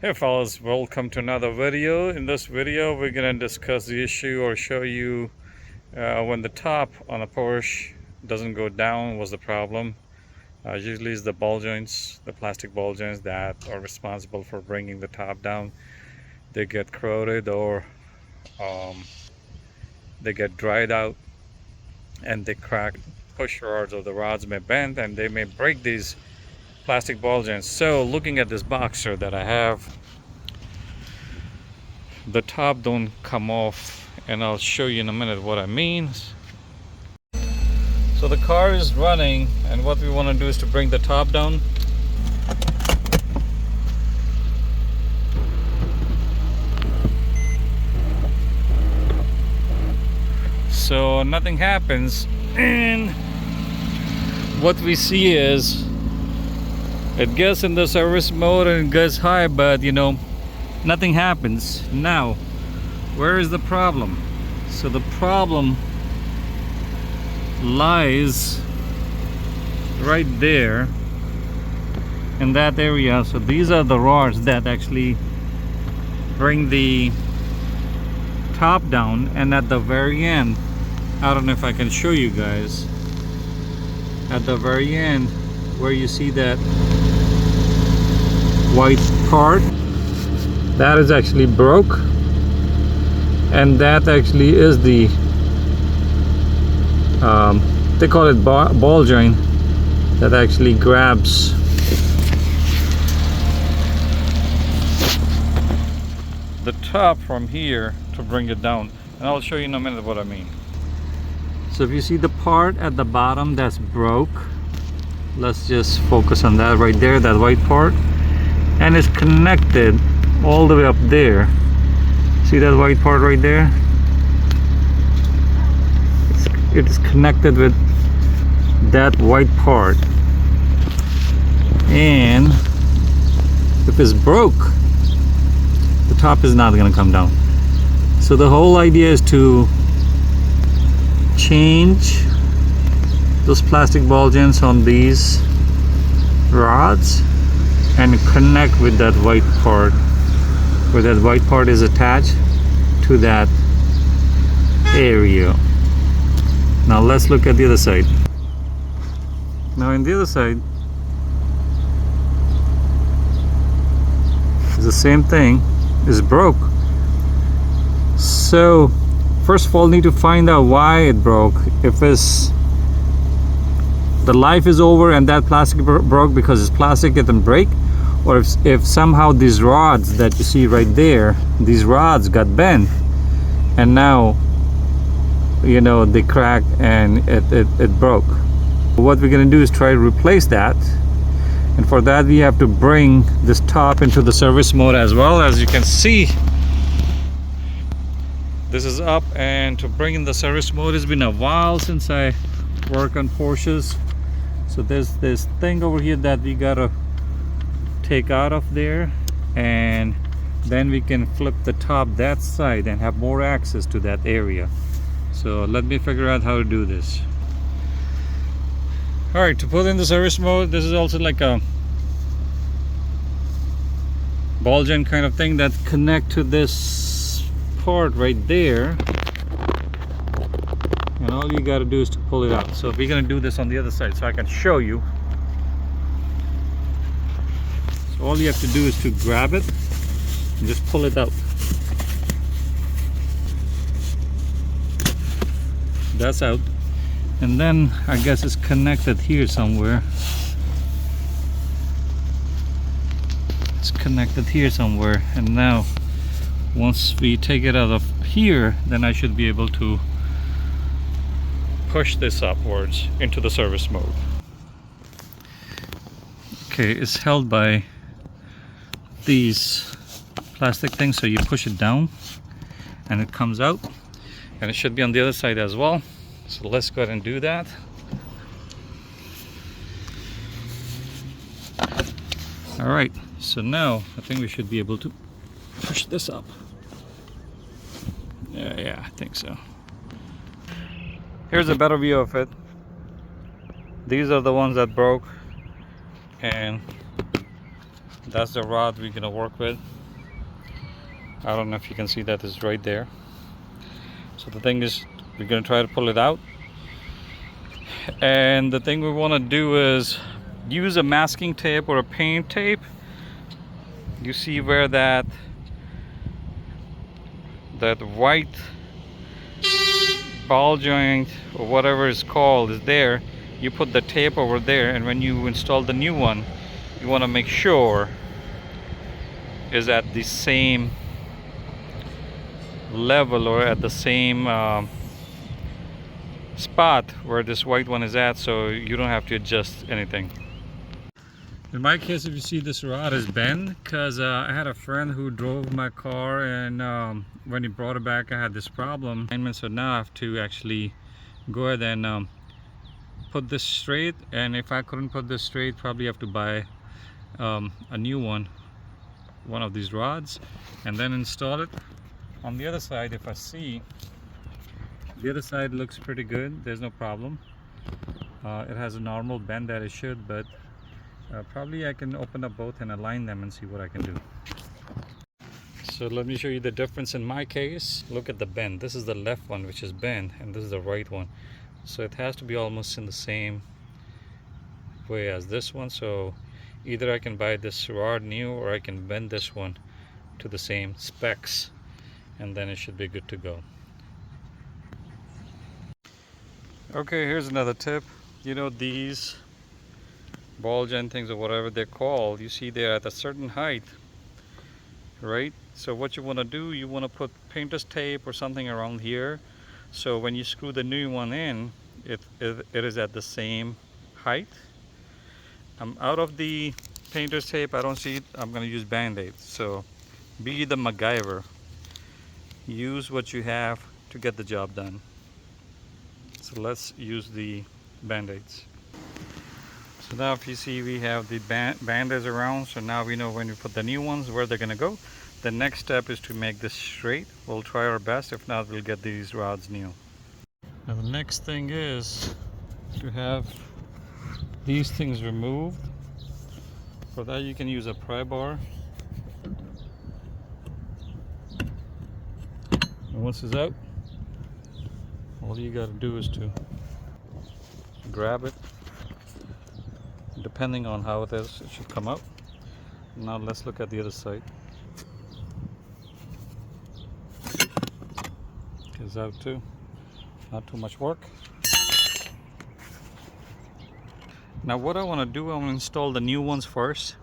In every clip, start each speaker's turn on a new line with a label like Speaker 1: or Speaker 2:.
Speaker 1: Hey fellas, welcome to another video. In this video we're going to discuss the issue or show you when the top on a Porsche doesn't go down. Was the problem. Usually it's the ball joints, the plastic ball joints that are responsible for bringing the top down. They get corroded or um, they get dried out and they crack. Push rods or the rods may bend and they may break these plastic ball joints. So looking at this boxer that I have, the top don't come off, and I'll show you in a minute what I mean. So the car is running, and what we want to do is to bring the top down. So nothing happens, and what we see is it gets in the service mode and it gets high, but nothing happens. Now, where is the problem? So the problem lies right there in that area. So these are the rods that actually bring the top down, and at the very end, I don't know if I can show you guys, at the very end where you see that white part, that is actually broke, and that actually is the they call it ball joint that actually grabs the top from here to bring it down, and I'll show you in a minute what I mean. So if you see the part at the bottom that's broke, let's just focus on that right there, that white part, and it's connected all the way up there. See that white part right there? It is connected with that white part, and if it's broke, the top is not going to come down. So the whole idea is to change those plastic ball joints on these rods and connect with that white part, where that white part is attached to that area. Now let's look at the other side. Now in the other side, it's the same thing, it's broke. So first of all, need to find out why it broke. If it's the life is over and that plastic broke because it's plastic, it can break, or if somehow these rods that you see right there, these rods got bent and now they cracked and it broke. What we're going to do is try to replace that, and for that we have to bring this top into the service mode as well. As you can see, this is up, and to bring in the service mode, it's been a while since I work on Porsches. So there's this thing over here that we gotta take out of there, and then we can flip the top that side and have more access to that area. So let me figure out how to do this. Alright, to put in the service mode, this is also like a ball joint kind of thing that connect to this part right there, and all you got to do is to pull it out. So we're going to do this on the other side so I can show you. So all you have to do is to grab it and just pull it out. That's out, and then I guess it's connected here somewhere. It's connected here somewhere, and now once we take it out of here, then I should be able to push this upwards into the service mode. Okay, it's held by these plastic things, so you push it down and it comes out, and it should be on the other side as well. So let's go ahead and do that. All right, so now I think we should be able to push this up. Yeah, I think so. Here's a better view of it. These are the ones that broke, and That's the rod we're gonna work with. I don't know if you can see that, it's right there. So the thing is, we're gonna try to pull it out. And the thing we want to do is use a masking tape or a paint tape. You see where that white ball joint or whatever it's called is there. You put the tape over there, and when you install the new one, you want to make sure is at the same level or at the same spot where this white one is at, so you don't have to adjust anything. In my case, if you see, this rod is bent because I had a friend who drove my car, and when he brought it back, I had this problem. So now I have to actually go ahead and put this straight, and if I couldn't put this straight, probably have to buy a new one of these rods and then install it. On the other side, if I see, the other side looks pretty good, there's no problem. It has a normal bend that it should, but probably I can open up both and align them and see what I can do. So let me show you the difference in my case. Look at the bend. This is the left one which is bent, and this is the right one. So it has to be almost in the same way as this one. So either I can buy this rod new, or I can bend this one to the same specs, and then it should be good to go. Okay, here's another tip. You know, these ball joint things or whatever they're called, you see they're at a certain height, right? So what you want to do, you want to put painter's tape or something around here, so when you screw the new one in, it is at the same height. I'm out of the painter's tape, I don't see it, I'm going to use band-aids. So be the MacGyver, use what you have to get the job done. So let's use the band-aids. So now if you see, we have the band-aids around, so now we know when we put the new ones where they're going to go. The next step is to make this straight. We'll try our best, if not we'll get these rods new. Now the next thing is to have these things removed. For that you can use a pry bar. And once it's out, all you got to do is to grab it. Depending on how it is, it should come out. Now let's look at the other side. It's out too. Not too much work. Now what I want to do, I want to install the new ones first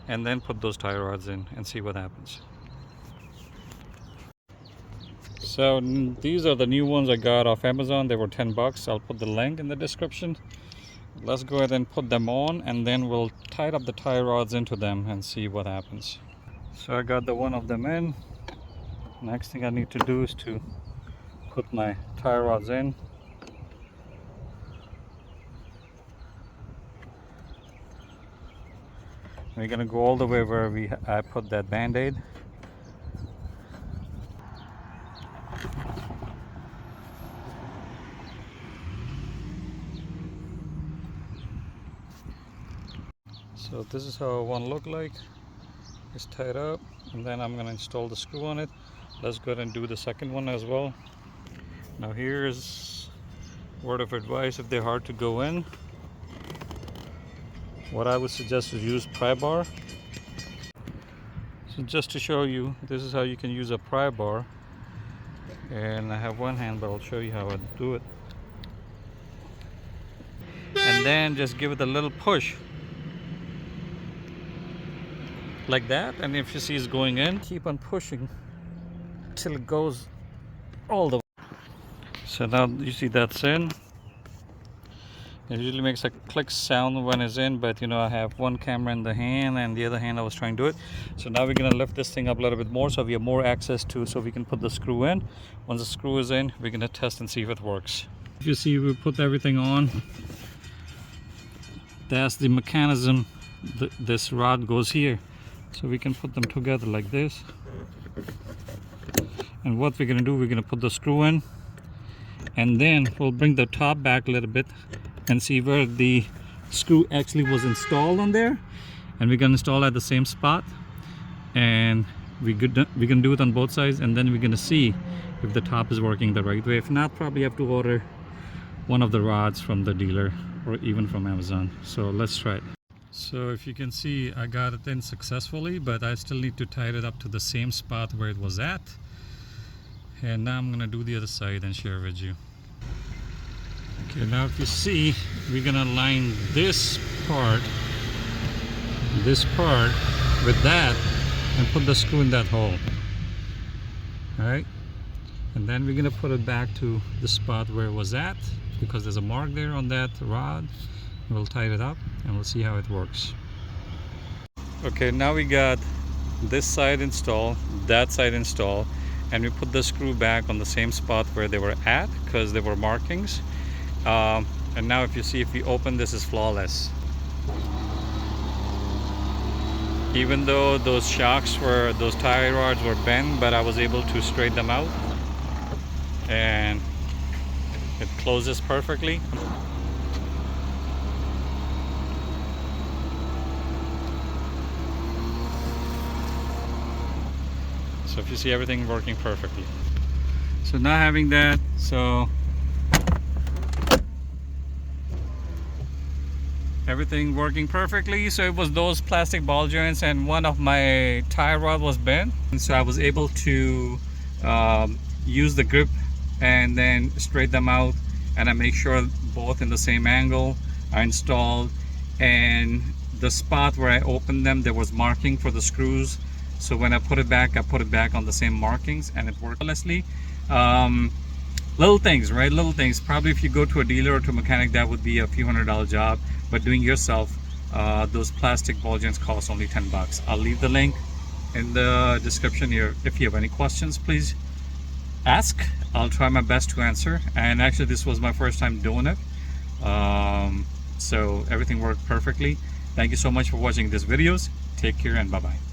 Speaker 1: and then put those tie rods in and see what happens. So these are the new ones I got off Amazon. They were 10 bucks. I'll put the link in the description. Let's go ahead and put them on, and then we'll tie up the tie rods into them and see what happens. So I got the one of them in. Next thing I need to do is to put my tie rods in. We're gonna go all the way where I put that band-aid. So this is how one look like. It's tied up, and then I'm gonna install the screw on it. Let's go ahead and do the second one as well. Now here's word of advice: if they're hard to go in, what I would suggest is use pry bar. So just to show you, this is how you can use a pry bar. And I have one hand, but I'll show you how I do it. And then just give it a little push. Like that, and if you see it's going in, keep on pushing till it goes all the way. So now you see that's in. It usually makes a click sound when it's in, but you know, I have one camera in the hand and the other hand I was trying to do it. So now we're gonna lift this thing up a little bit more so we have more access to, so we can put the screw in. Once the screw is in, we're gonna test and see if it works. If you see, we put everything on. That's the mechanism. This rod goes here. So we can put them together like this. And what we're gonna do, we're gonna put the screw in, and then we'll bring the top back a little bit and see where the screw actually was installed on there. and we're gonna install at the same spot, and we can do it on both sides, and then we're gonna see if the top is working the right way. If not, probably have to order one of the rods from the dealer or even from Amazon. So let's try it. So if you can see, I got it in successfully, but I still need to tie it up to the same spot where it was at. And now I'm gonna do the other side and share with you. Okay, now if you see, we're gonna line this part with that and put the screw in that hole. Alright, and then we're gonna put it back to the spot where it was at, because there's a mark there on that rod. We'll tie it up and we'll see how it works. Okay, now we got this side installed, that side installed, and we put the screw back on the same spot where they were at, because there were markings. And now if you see, if we open, this is flawless. Even though those tie rods were bent, but I was able to straighten them out, and it closes perfectly. So if you see, everything working perfectly. So now having that, so everything working perfectly. So it was those plastic ball joints, and one of my tie rod was bent, and so I was able to use the grip and then straighten them out, and I make sure both in the same angle are installed. And the spot where I opened them, there was marking for the screws, so when I put it back on the same markings, and it worked flawlessly. Little things, right? Little things. Probably if you go to a dealer or to a mechanic, that would be a few $100 job, but doing yourself, those plastic ball joints cost only 10 bucks. I'll leave the link in the description here. If you have any questions, please ask. I'll try my best to answer. And actually, this was my first time doing it, so everything worked perfectly. Thank you so much for watching these videos. Take care and bye-bye.